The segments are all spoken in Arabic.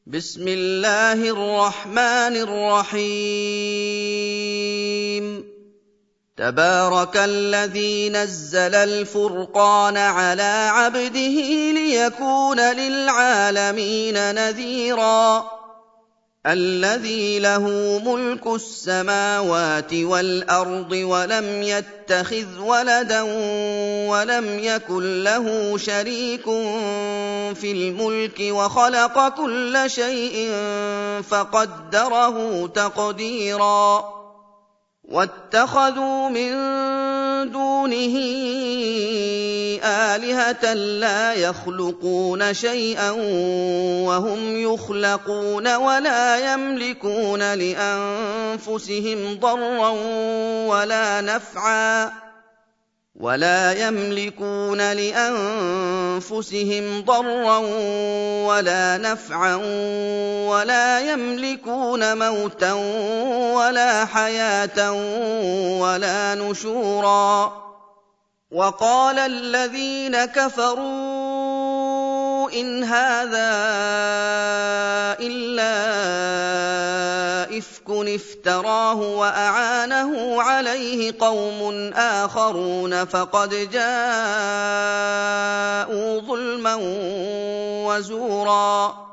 بسم الله الرحمن الرحيم تبارك الذي نزل الفرقان على عبده ليكون للعالمين نذيرا الذي له ملك السماوات والأرض ولم يتخذ ولدا ولم يكن له شريك في الملك وخلق كل شيء فقدره تقديرا واتخذوا من دونه آلهة لا يخلقون شيئا وهم يخلقون ولا يملكون لأنفسهم ضرا ولا نفعا ولا يملكون موتا ولا حياة ولا نشورا وقال الذين كفروا إن هذا إلا إفك افتراه وأعانه عليه قوم آخرون فقد جاءوا ظلما وزورا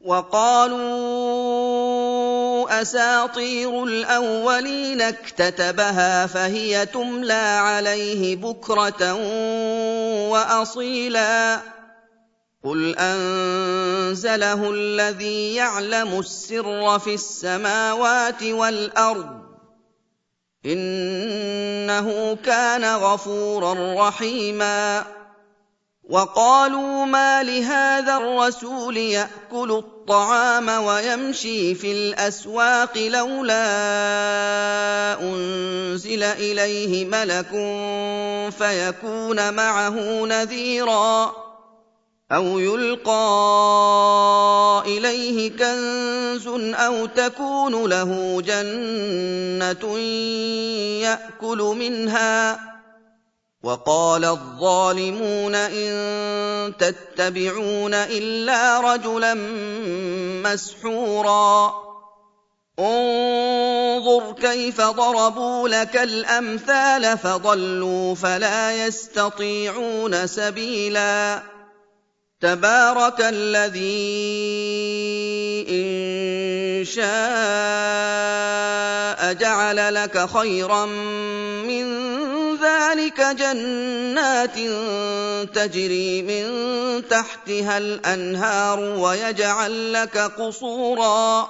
وقالوا أساطير الأولين اكتتبها فهي تملى عليه بكرة وأصيلا قل أنزله الذي يعلم السر في السماوات والأرض إنه كان غفورا رحيما وقالوا ما لهذا الرسول يأكل الطعام ويمشي في الأسواق لولا أنزل إليه ملك فيكون معه نذيرا أو يلقى إليه كنز أو تكون له جنة يأكل منها وقال الظالمون إن تتبعون إلا رجلا مسحورا انظر كيف ضربوا لك الأمثال فضلوا فلا يستطيعون سبيلا تبارك الذي إن شاء جعل لك خيرا من ذلك جنات تجري من تحتها الأنهار ويجعل لك قصورا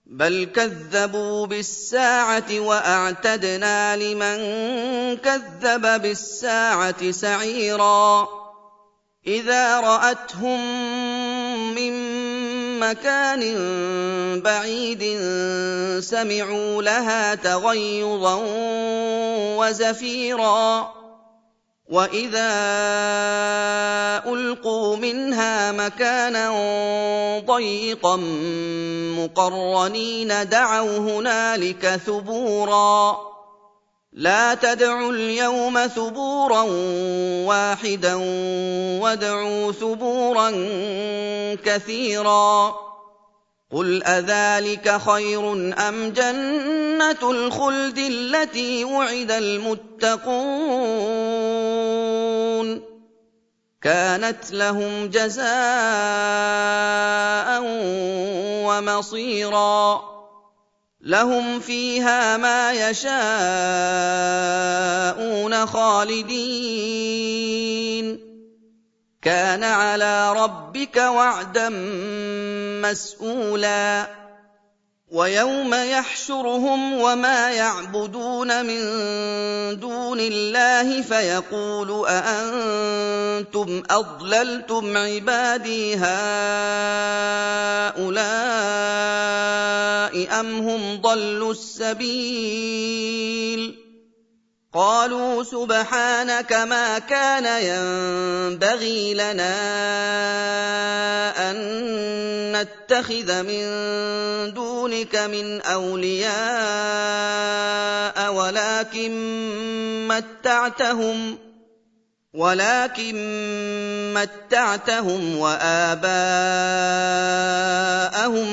بل كذبوا بالساعة وأعتدنا لمن كذب بالساعة سعيرا إذا رأتهم من مكان بعيد سمعوا لها تغيظا وزفيرا وإذا ألقوا منها مكانا ضيقا مقرنين دعوا هنالك ثبورا لا تدعوا اليوم ثبورا واحدا وادعوا ثبورا كثيرا قل أذلك خير أم جنة الخلد التي وعد المتقون كانت لهم جزاء ومصيرا لهم فيها ما يشاءون خالدين كان على ربك وعدا مسئولا ويوم يحشرهم وما يعبدون من دون الله فيقول أأنتم أضللتم عبادي هؤلاء أم هم ضلوا السبيل قالوا سبحانك ما كان ينبغي لنا أن نتخذ من دونك من أولياء وَلَٰكِن مَّتَّعْتَهُمْ وَآبَاءَهُمْ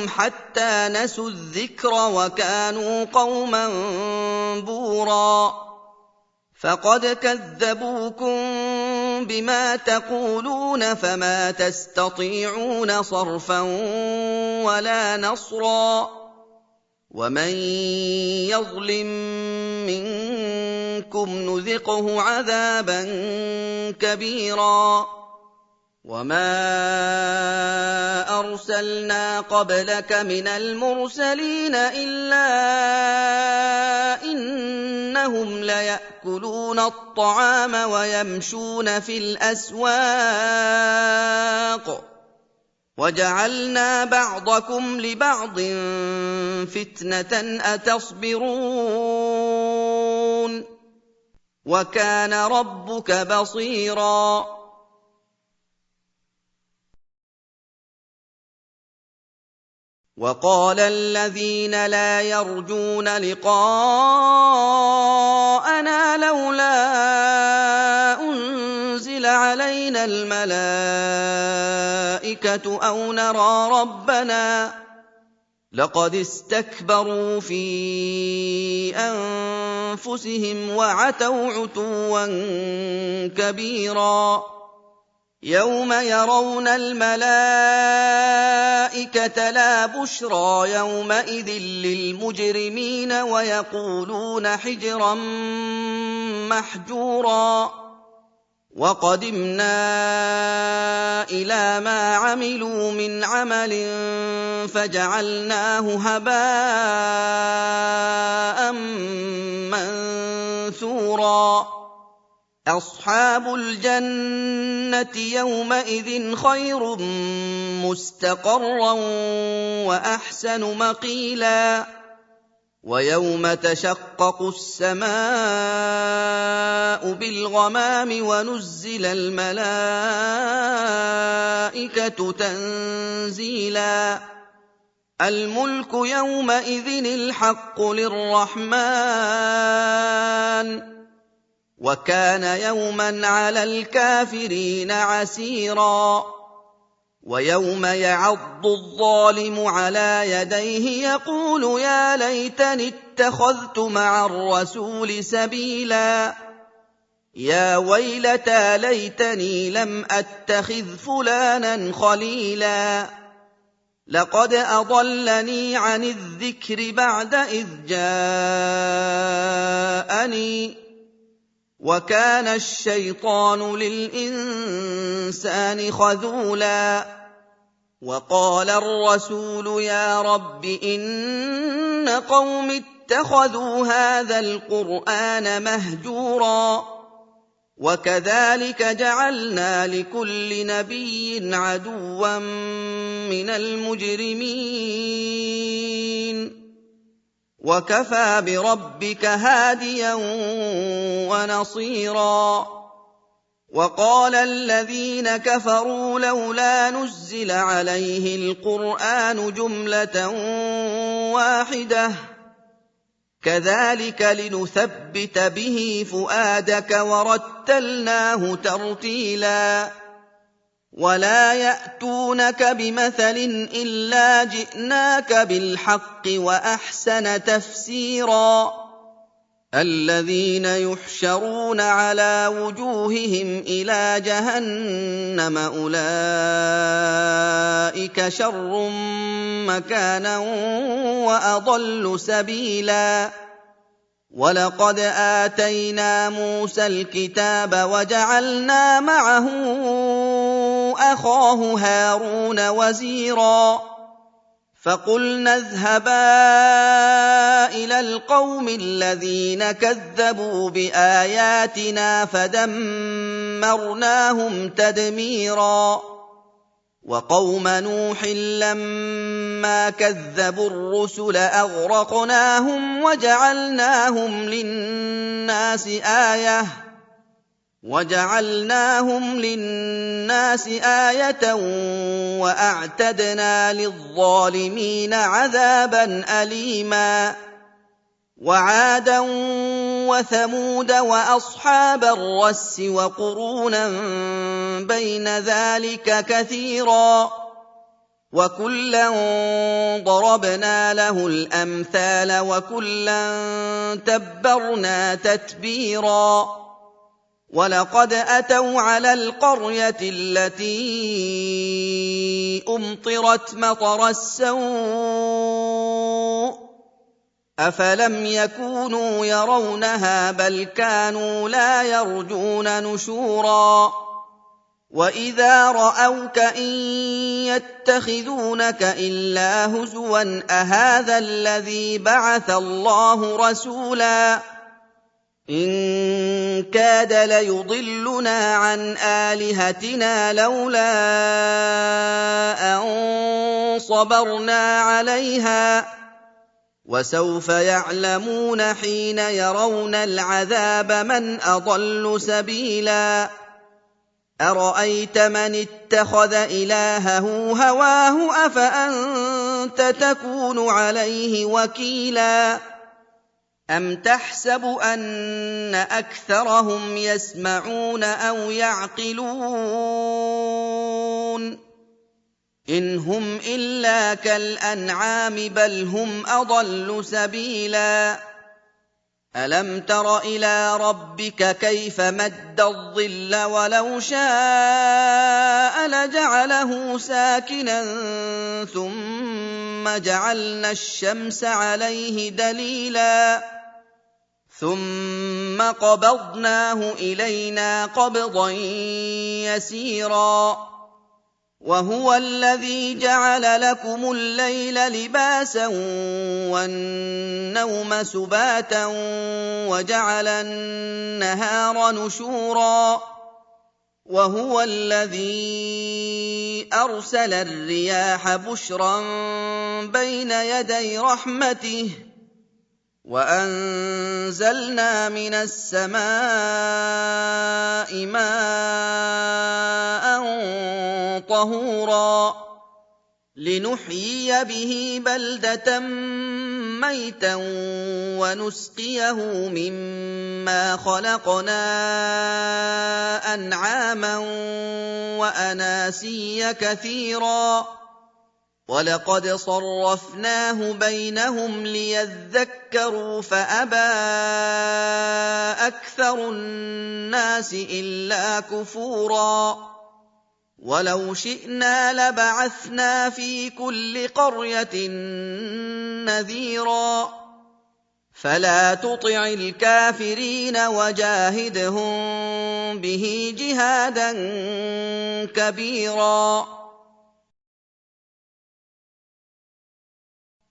حَتَّىٰ نَسُوا الذِّكْرَ وَكَانُوا قَوْمًا بُورًا فَقَدْ كَذَّبُوكُم بِمَا تَقُولُونَ فَمَا تَسْتَطِيعُونَ صَرْفًا وَلَا نَصْرًا وَمَن يَظْلِم مِّنكُمْ نُذِقْهُ عَذَابًا كَبِيرًا وَمَا أَرْسَلْنَا قَبْلَكَ مِنَ الْمُرْسَلِينَ إِلَّا إِنَّهُمْ لَيَأْكُلُونَ الطَّعَامَ وَيَمْشُونَ فِي الْأَسْوَاقِ وَجَعَلْنَا بَعْضَكُمْ لِبَعْضٍ فِتْنَةً أَتَصْبِرُونَ وَكَانَ رَبُّكَ بَصِيرًا وَقَالَ الَّذِينَ لَا يَرْجُونَ لِقَاءَنَا لَوْلَا أُنزِلَ عَلَيْنَا الْمَلَائِكَةُ أَوْ نَرَىٰ رَبَّنَا ۗ لَقَدِ اسْتَكْبَرُوا فِي أَنفُسِهِمْ وَعَتَوْا عُتُوًّا كَبِيرًا يَوْمَ يَرَوْنَ الْمَلَائِكَةَ لَا بُشْرَىٰ يَوْمَئِذٍ لِّلْمُجْرِمِينَ وَيَقُولُونَ حِجْرًا مَّحْجُورًا وَقَدِمْنَا إِلَىٰ مَا عَمِلُوا مِنْ عَمَلٍ فَجَعَلْنَاهُ هَبَاءً مَّنثُورًا أَصْحَابُ الْجَنَّةِ يَوْمَئِذٍ خَيْرٌ مُّسْتَقَرًّا وَأَحْسَنُ مَقِيلًا وَيَوْمَ تَشَقَّقُ السَّمَاءُ بِالْغَمَامِ وَنُزِّلَ الْمَلَائِكَةُ تَنزِيلًا الْمُلْكُ يَوْمَئِذٍ الْحَقُّ لِلرَّحْمَٰنِ وَكَانَ يَوْمًا عَلَى الْكَافِرِينَ عَسِيرًا وَيَوْمَ يَعَضُّ الظَّالِمُ عَلَىٰ يَدَيْهِ يَقُولُ يَا لَيْتَنِي اتَّخَذْتُ مَعَ الرَّسُولِ سَبِيلًا يَا وَيْلَتَىٰ لَيْتَنِي لَمْ أَتَّخِذْ فُلَانًا خَلِيلًا لَّقَدْ أَضَلَّنِي عَنِ الذِّكْرِ بَعْدَ إِذْ جَاءَنِي وَكَانَ الشَّيْطَانُ لِلْإِنسَانِ خَذُولًا وَقَالَ الرَّسُولُ يَا رَبِّ إِنَّ قَوْمِي اتَّخَذُوا هَٰذَا الْقُرْآنَ مَهْجُورًا وَكَذَٰلِكَ جَعَلْنَا لِكُلِّ نَبِيٍّ عَدُوًّا مِّنَ الْمُجْرِمِينَ وَكَفَىٰ بِرَبِّكَ هَادِيًا وَنَصِيرًا وَقَالَ الَّذِينَ كَفَرُوا لَوْلَا نُزِّلَ عَلَيْهِ الْقُرْآنُ جُمْلَةً وَاحِدَةً كَذَٰلِكَ لِنُثَبِّتَ بِهِ فُؤَادَكَ وَرَتَّلْنَاهُ تَرْتِيلًا وَلَا يَأْتُونَكَ بِمَثَلٍ إِلَّا جِئْنَاكَ بِالْحَقِّ وَأَحْسَنَ تَفْسِيرًا الَّذِينَ يُحْشَرُونَ عَلَىٰ وُجُوهِهِمْ إِلَىٰ جَهَنَّمَ أُولَٰئِكَ شَرٌّ مَّكَانًا وَأَضَلُّ سَبِيلًا وَلَقَدْ آتَيْنَا مُوسَى الْكِتَابَ وَجَعَلْنَا مَعَهُ أَخَاهُ هَارُونَ وَزِيرًا فَقُلْنَا اذْهَبَا إِلَى الْقَوْمِ الَّذِينَ كَذَّبُوا بِآيَاتِنَا فَدَمَّرْنَاهُمْ تَدْمِيرًا وَقَوْمَ نُوحٍ لَّمَّا كَذَّبُوا الرُّسُلَ أَغْرَقْنَاهُمْ وَجَعَلْنَاهُمْ لِلنَّاسِ آيَةً وَأَعْتَدْنَا لِلظَّالِمِينَ عَذَابًا أَلِيمًا وعادا وثمود وأصحاب الرس وقرونا بين ذلك كثيرا وكلا ضربنا له الأمثال وكلا تبرنا تتبيرا ولقد أتوا على القرية التي أمطرت مطر السوء أفلم يكونوا يرونها بل كانوا لا يرجون نشورا وإذا رأوك إن يتخذونك إلا هزوا أهذا الذي بعث الله رسولا إن كاد ليضلنا عن آلهتنا لولا أن صبرنا عليها وسوف يعلمون حين يرون العذاب من أضل سبيلا أرأيت من اتخذ إلهه هواه أفأنت تكون عليه وكيلا أم تحسب أن أكثرهم يسمعون أو يعقلون إن هم إلا كالأنعام بل هم أضل سبيلا ألم تر إلى ربك كيف مد الظل ولو شاء لجعله ساكنا ثم جعلنا الشمس عليه دليلا ثم قبضناه إلينا قبضا يسيرا وهو الذي جعل لكم الليل لباسا والنوم سباتا وجعل النهار نشورا وهو الذي أرسل الرياح بشرا بين يدي رحمته وأنزلنا من السماء ماء طهورا لنحيي به بلدة ميتا ونسقيه مما خلقنا أنعاما وأناسيا كثيرا ولقد صرفناه بينهم ليذكروا فأبى أكثر الناس إلا كفورا ولو شئنا لبعثنا في كل قرية نذيرا فلا تطع الكافرين وجاهدهم به جهادا كبيرا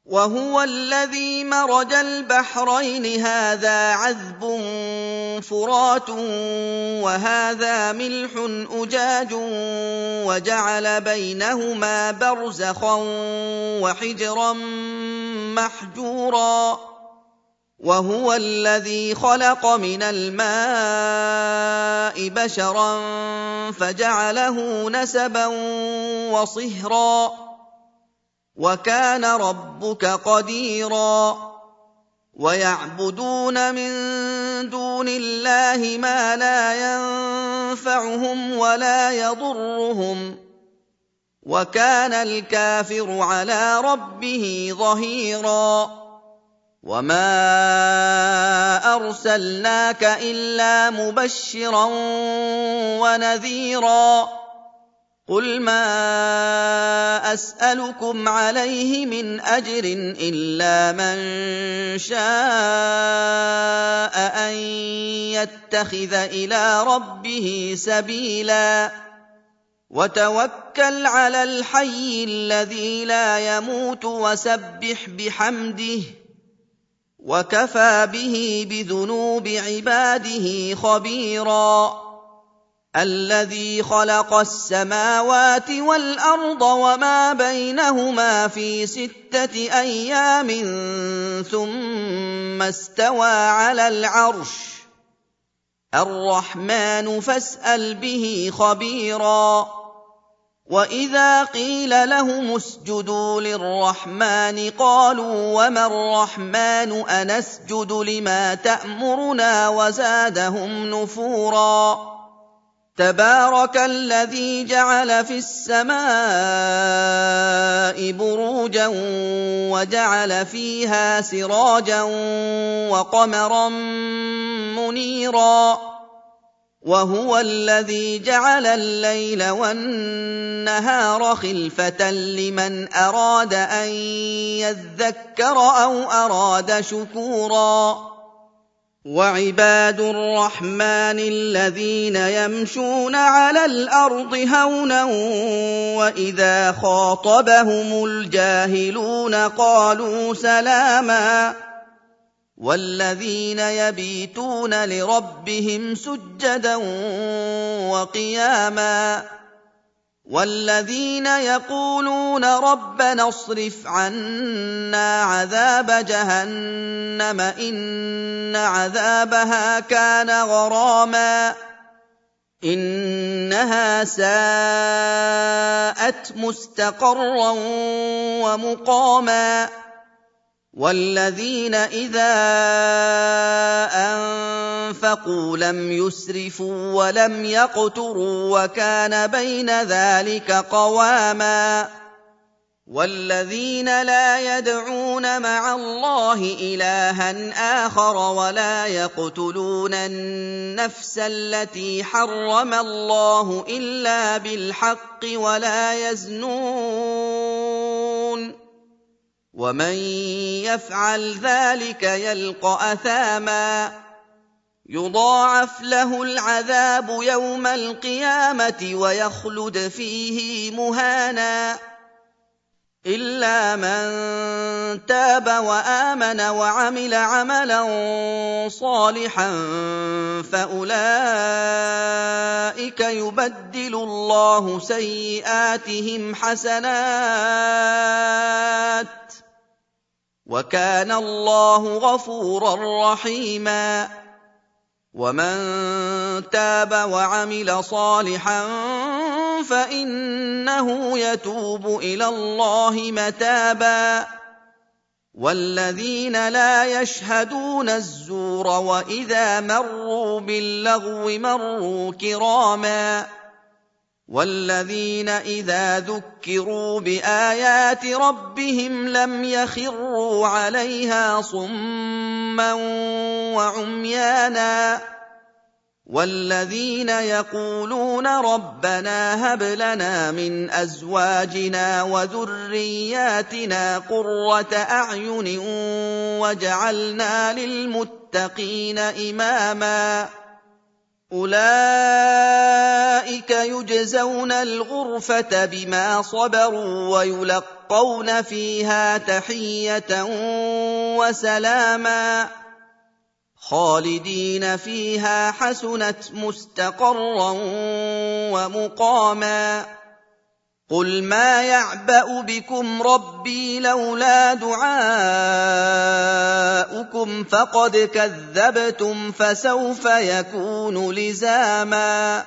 وهو الذي مرج البحرين هذا عذب فرات وهذا ملح أجاج وجعل بينهما برزخا وحجرا محجورا وهو الذي خلق من الماء بشرا فجعله نسبا وصهرا وكان ربك قديرا ويعبدون من دون الله ما لا ينفعهم ولا يضرهم وكان الكافر على ربه ظهيرا وما أرسلناك إلا مبشرا ونذيرا قل ما أسألكم عليه من أجر إلا من شاء أن يتخذ إلى ربه سبيلا وتوكل على الحي الذي لا يموت وسبح بحمده وكفى به بذنوب عباده خبيرا الذي خلق السماوات والأرض وما بينهما في 6 أيام ثم استوى على العرش الرحمن فاسأل به خبيرا وَإِذَا قِيلَ لَهُمُ اسْجُدُوا لِلرَّحْمَٰنِ قَالُوا وَمَا الرَّحْمَٰنُ أَنَسْجُدُ لِمَا تَأْمُرُنَا وَزَادَهُمْ نُفُورًا تَبَارَكَ الَّذِي جَعَلَ فِي السَّمَاءِ بُرُوجًا وَجَعَلَ فِيهَا سِرَاجًا وَقَمَرًا مُّنِيرًا وَهُوَ الَّذِي جَعَلَ اللَّيْلَ وَالنَّهَارَ خِلْفَةً لِّمَنْ أَرَادَ أَن يَذَّكَّرَ أَوْ أَرَادَ شُكُورًا وَعِبَادُ الرَّحْمَٰنِ الَّذِينَ يَمْشُونَ عَلَى الْأَرْضِ هَوْنًا وَإِذَا خَاطَبَهُمُ الْجَاهِلُونَ قَالُوا سَلَامًا وَالَّذِينَ يَبِيتُونَ لِرَبِّهِمْ سُجَّدًا وَقِيَامًا وَالَّذِينَ يَقُولُونَ رَبَّنَا اصْرِفْ عَنَّا عَذَابَ جَهَنَّمَ إِنَّ عَذَابَهَا كَانَ غَرَامًا إِنَّهَا سَاءَتْ مُسْتَقَرًّا وَمُقَامًا وَالَّذِينَ إِذَا أَنفَقُوا لَمْ يُسْرِفُوا وَلَمْ يَقْتُرُوا وَكَانَ بَيْنَ ذَٰلِكَ قَوَامًا وَالَّذِينَ لَا يَدْعُونَ مَعَ اللَّهِ إِلَٰهًا آخَرَ وَلَا يَقْتُلُونَ النَّفْسَ الَّتِي حَرَّمَ اللَّهُ إِلَّا بِالْحَقِّ وَلَا يَزْنُونَ وَمَن يَفْعَلْ ذَٰلِكَ يَلْقَ أَثَامًا يُضَاعَفْ لَهُ الْعَذَابُ يَوْمَ الْقِيَامَةِ وَيَخْلُدْ فِيهِ مُهَانًا إِلَّا مَن تَابَ وَآمَنَ وَعَمِلَ عَمَلًا صَالِحًا فَأُولَٰئِكَ يُبَدِّلُ اللَّهُ سَيِّئَاتِهِمْ حَسَنَاتٍ وَكَانَ اللَّهُ غَفُورًا رَّحِيمًا وَمَن تَابَ وَعَمِلَ صَالِحًا فَإِنَّهُ يَتُوبُ إِلَى اللَّهِ مَتَابًا وَالَّذِينَ لَا يَشْهَدُونَ الزُّورَ وَإِذَا مَرُّوا بِاللَّغْوِ مَرُّوا كِرَامًا وَالَّذِينَ إِذَا ذُكِّرُوا بِآيَاتِ رَبِّهِمْ لَمْ يَخِرُّوا عَلَيْهَا صُمًّا وَعُمْيَانًا وَالَّذِينَ يَقُولُونَ رَبَّنَا هَبْ لَنَا مِنْ أَزْوَاجِنَا وَذُرِّيَّاتِنَا قُرَّةَ أَعْيُنٍ وَاجْعَلْنَا لِلْمُتَّقِينَ إِمَامًا أُولَٰئِكَ يُجْزَوْنَ الْغُرْفَةَ بِمَا صَبَرُوا وَيُلَقَّوْنَ فِيهَا تَحِيَّةً وَسَلَامًا خَالِدِينَ فِيهَا حَسُنَتْ مُسْتَقَرًّا وَمُقَامًا قُلْ مَا يَعْبَأُ بِكُمْ رَبِّي لَوْلَا دُعَاؤُكُمْ فَقَدْ كَذَّبْتُمْ فَسَوْفَ يَكُونُ لِزَامًا